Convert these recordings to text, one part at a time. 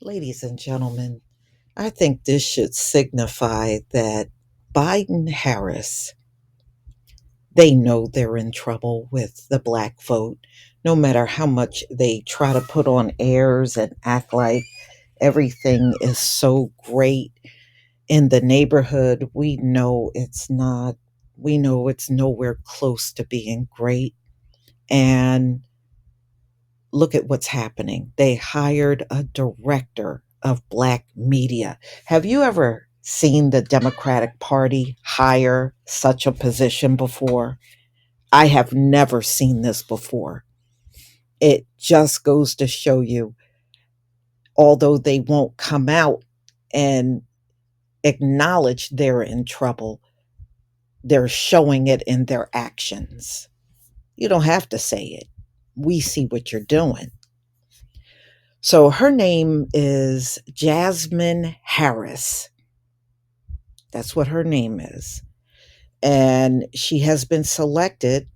Ladies and gentlemen, I think this should signify that Biden Harris, they know they're in trouble with the black vote, no matter how much they try to put on airs and act like everything is so great in the neighborhood. We know it's not. We know it's nowhere close to being great. And look at what's happening. They hired a director of black media. Have you ever seen the Democratic Party hire such a position before? I have never seen this before. It just goes to show you, although they won't come out and acknowledge they're in trouble, they're showing it in their actions. You don't have to say it. We see what you're doing. So her name is Jasmine Harris. That's what her name is. And she has been selected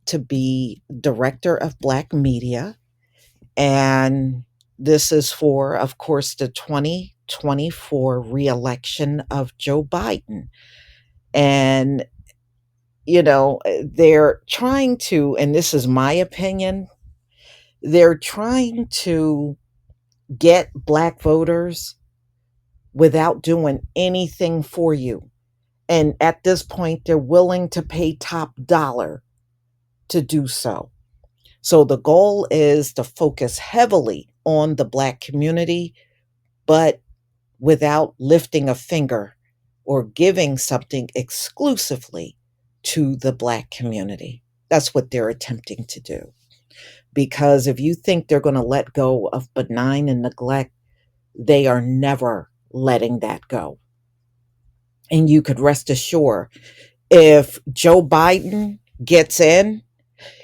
to be director of black media. And this is for, of course, the 2024 reelection of Joe Biden. And, they're trying to, and this is my opinion, they're trying to get black voters without doing anything for you. And at this point, they're willing to pay top dollar to do so. So the goal is to focus heavily on the black community, but without lifting a finger or giving something exclusively to the black community. That's what they're attempting to do. Because if you think they're going to let go of benign and neglect, they are never letting that go. And you could rest assured, if Joe Biden gets in,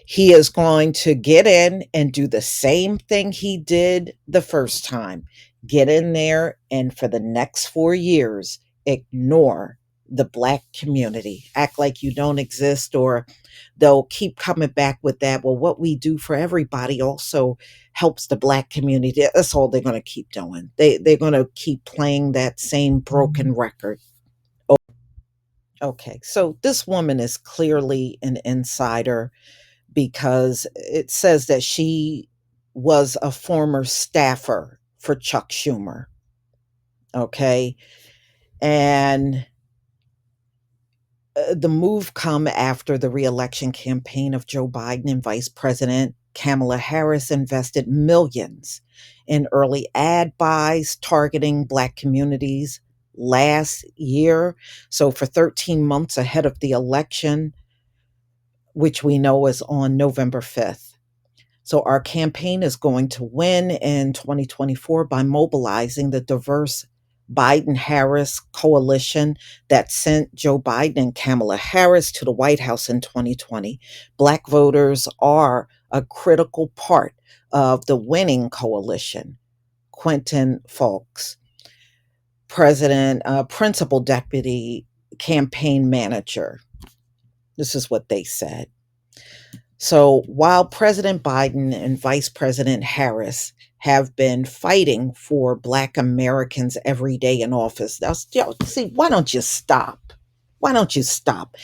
he is going to get in and do the same thing he did the first time. Get in there and for the next 4 years, ignore the black community. Act like you don't exist, or they'll keep coming back with that. Well, what we do for everybody also helps the black community. That's all they're going to keep doing. They're going to keep playing that same broken record. Okay, so this woman is clearly an insider because it says that she was a former staffer for Chuck Schumer. Okay. And the move come after the reelection campaign of Joe Biden and Vice President Kamala Harris invested millions in early ad buys targeting black communities last year. So for 13 months ahead of the election, which we know is on November 5th. So our campaign is going to win in 2024 by mobilizing the diverse Biden Harris coalition that sent Joe Biden and Kamala Harris to the White House in 2020. Black voters are a critical part of the winning coalition. Quentin Fawkes, principal deputy campaign manager. This is what they said. So while President Biden and Vice President Harris have been fighting for Black Americans every day in office, now, see, why don't you stop? Why don't you stop?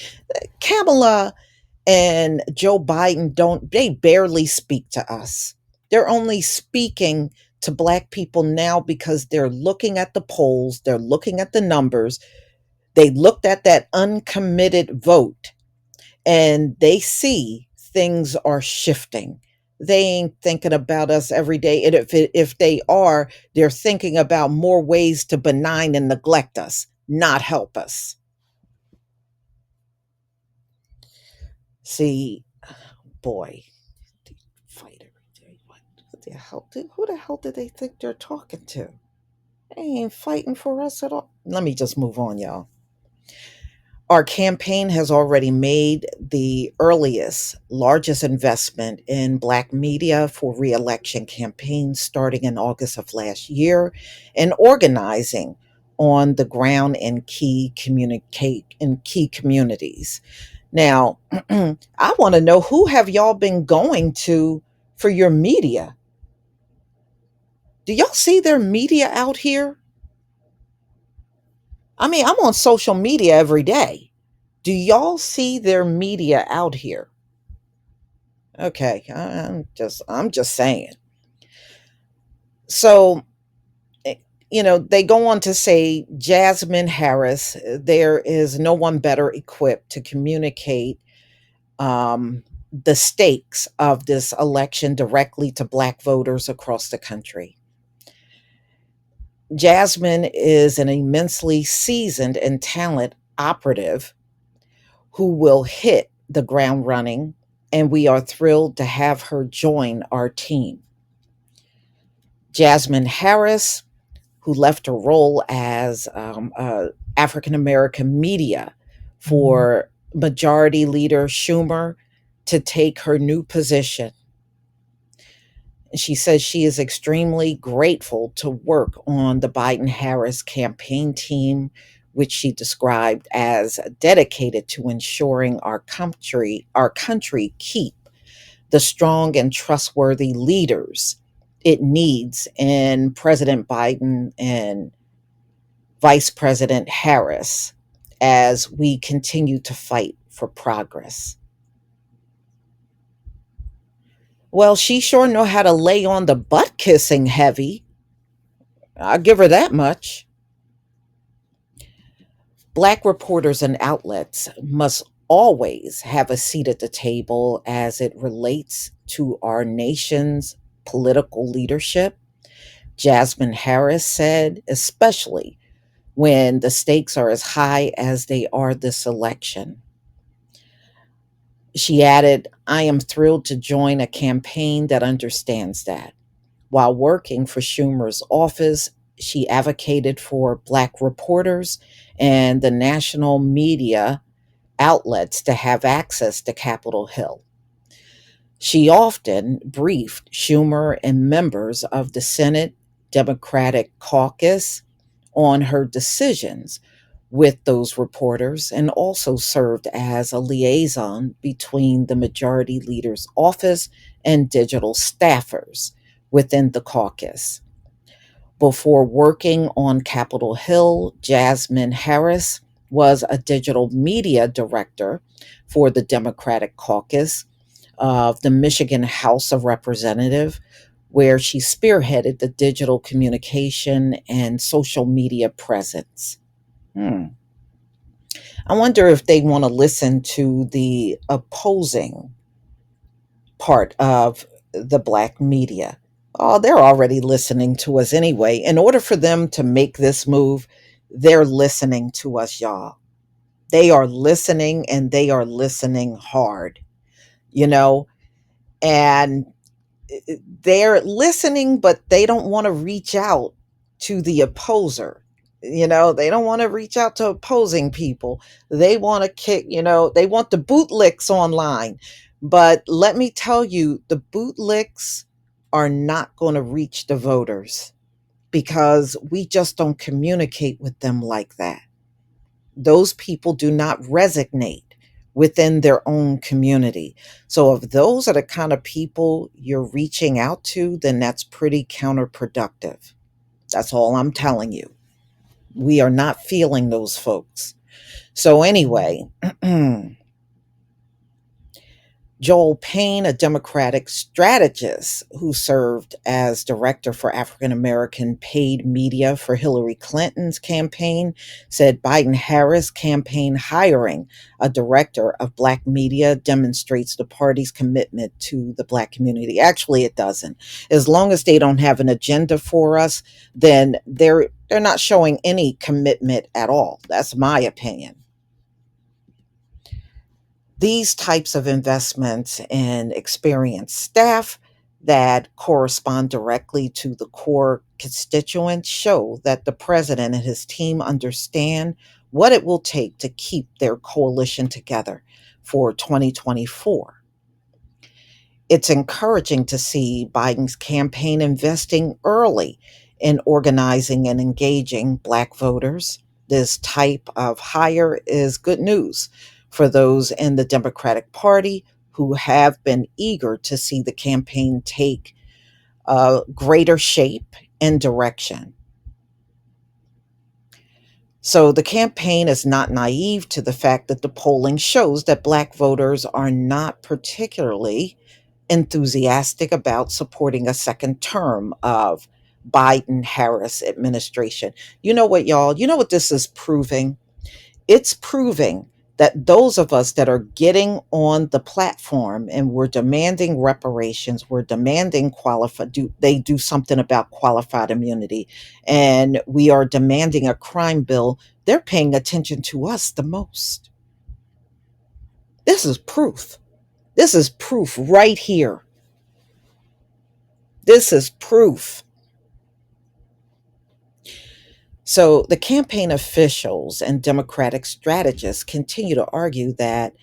Kamala and Joe Biden they barely speak to us. They're only speaking to Black people now because they're looking at the polls, they're looking at the numbers, they looked at that uncommitted vote and they see things are shifting. They ain't thinking about us every day. And if they are, they're thinking about more ways to benign and neglect us, not help us. See, boy, they fight every day. What the hell? Who the hell do they think they're talking to? They ain't fighting for us at all. Let me just move on, y'all. Our campaign has already made the largest investment in Black media for reelection campaigns starting in August of last year and organizing on the ground in key communities. Now, I want to know, who have y'all been going to for your media? Do y'all see their media out here? I mean, I'm on social media every day. Do y'all see their media out here? Okay, I'm just saying. So, eh, they go on to say Jasmine Harris, there is no one better equipped to communicate the stakes of this election directly to Black voters across the country. Jasmine is an immensely seasoned and talented operative who will hit the ground running, and we are thrilled to have her join our team. Jasmine Harris, who left her role as African American media for Majority Leader Schumer to take her new position. She says she is extremely grateful to work on the Biden Harris campaign team, which she described as dedicated to ensuring our country keep the strong and trustworthy leaders it needs in President Biden and Vice President Harris as we continue to fight for progress. Well, she sure know how to lay on the butt kissing heavy. I'll give her that much. Black reporters and outlets must always have a seat at the table as it relates to our nation's political leadership, Jasmine Harris said, especially when the stakes are as high as they are this election. She added, I am thrilled to join a campaign that understands that. While working for Schumer's office, she advocated for Black reporters and the national media outlets to have access to Capitol Hill. She often briefed Schumer and members of the Senate Democratic caucus on her decisions with those reporters and also served as a liaison between the majority leader's office and digital staffers within the caucus. Before working on Capitol Hill, Jasmine Harris was a digital media director for the Democratic caucus of the Michigan House of Representatives, where she spearheaded the digital communication and social media presence. Hmm. I wonder if they want to listen to the opposing part of the Black media. Oh, they're already listening to us anyway. In order for them to make this move, they're listening to us, y'all. They are listening and they are listening hard, you know, and they're listening, but they don't want to reach out to the opposer. They don't want to reach out to opposing people. They want to they want the bootlicks online. But let me tell you, the bootlicks are not going to reach the voters because we just don't communicate with them like that. Those people do not resonate within their own community. So if those are the kind of people you're reaching out to, then that's pretty counterproductive. That's all I'm telling you. We are not feeling those folks. So anyway, Joel Payne, a Democratic strategist who served as director for African American paid media for Hillary Clinton's campaign, said Biden Harris campaign hiring a director of Black media demonstrates the party's commitment to the Black community. Actually, it doesn't. As long as they don't have an agenda for us, then they're not showing any commitment at all. That's my opinion. These types of investments in experienced staff that correspond directly to the core constituents show that the president and his team understand what it will take to keep their coalition together for 2024. It's encouraging to see Biden's campaign investing early in organizing and engaging Black voters. This type of hire is good news for those in the Democratic Party who have been eager to see the campaign take greater shape and direction. So the campaign is not naive to the fact that the polling shows that Black voters are not particularly enthusiastic about supporting a second term of Biden Harris administration. You know what, y'all? You know what this is proving? It's proving that those of us that are getting on the platform and we're demanding reparations, we're demanding they do something about qualified immunity, and we are demanding a crime bill, they're paying attention to us the most. This is proof. This is proof right here. This is proof. So the campaign officials and Democratic strategists continue to argue that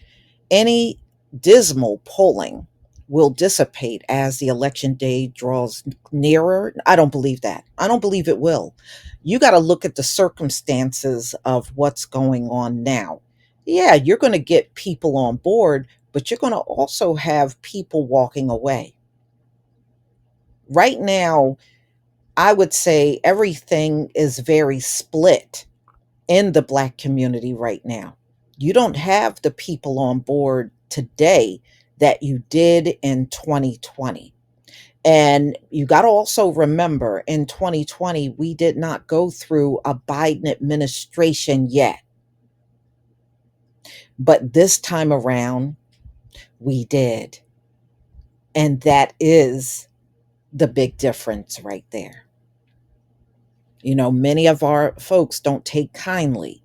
any dismal polling will dissipate as the election day draws nearer. I don't believe that. I don't believe it will. You got to look at the circumstances of what's going on now. Yeah, you're going to get people on board, but you're going to also have people walking away. Right now, I would say everything is very split in the Black community right now. You don't have the people on board today that you did in 2020. And you got to also remember in 2020, we did not go through a Biden administration yet. But this time around, we did. And that is the big difference right there. You know, many of our folks don't take kindly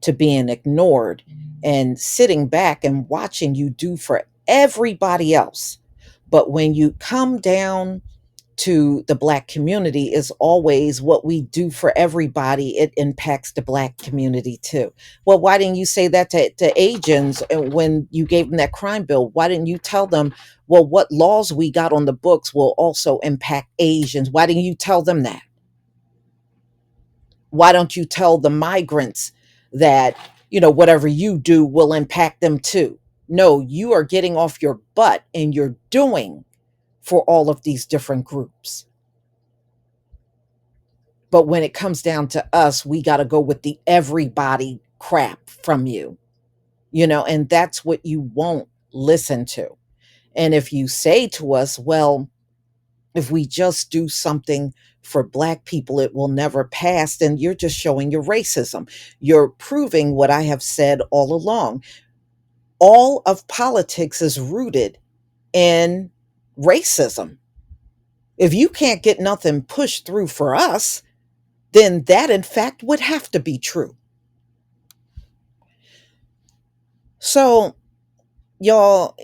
to being ignored and sitting back and watching you do for everybody else. But when you come down to the Black community, is always what we do for everybody, it impacts the Black community too. Well, why didn't you say that to Asians when you gave them that crime bill? Why didn't you tell them, well, what laws we got on the books will also impact Asians? Why didn't you tell them that? Why don't you tell the migrants that, whatever you do will impact them too? No, you are getting off your butt and you're doing for all of these different groups. But when it comes down to us, we got to go with the everybody crap from you, and that's what you won't listen to. And if you say to us, well, if we just do something for Black people, it will never pass, then you're just showing your racism. You're proving what I have said all along. All of politics is rooted in racism. If you can't get nothing pushed through for us, then that in fact would have to be true. So, y'all,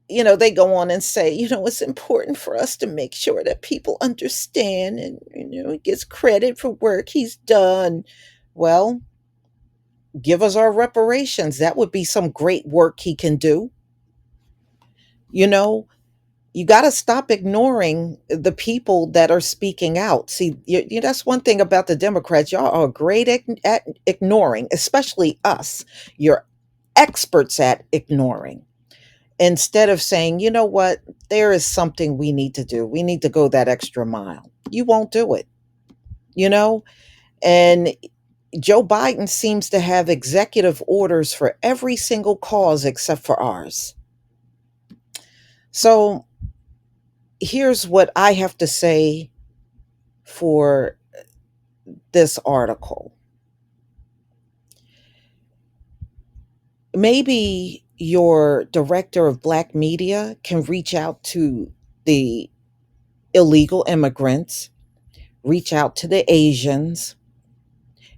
they go on and say, it's important for us to make sure that people understand and, he gets credit for work he's done. Well, give us our reparations. That would be some great work he can do. You know, you got to stop ignoring the people that are speaking out. See, that's one thing about the Democrats. Y'all are great at ignoring, especially us. You're experts at ignoring, instead of saying, you know what, there is something we need to do. We need to go that extra mile. You won't do it, you know? And Joe Biden seems to have executive orders for every single cause except for ours. So here's what I have to say for this article. Maybe your director of Black media can reach out to the illegal immigrants, reach out to the Asians,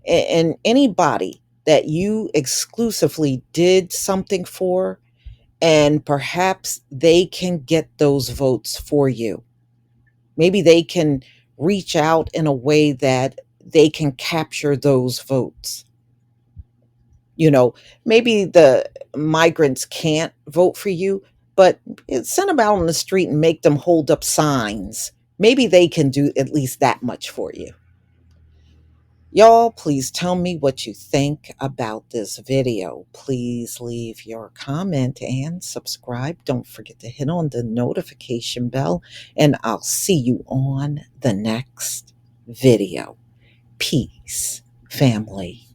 and anybody that you exclusively did something for, and perhaps they can get those votes for you. Maybe they can reach out in a way that they can capture those votes. Maybe the migrants can't vote for you, but send them out on the street and make them hold up signs. Maybe they can do at least that much for you. Y'all, please tell me what you think about this video. Please leave your comment and subscribe. Don't forget to hit on the notification bell, and I'll see you on the next video. Peace, family.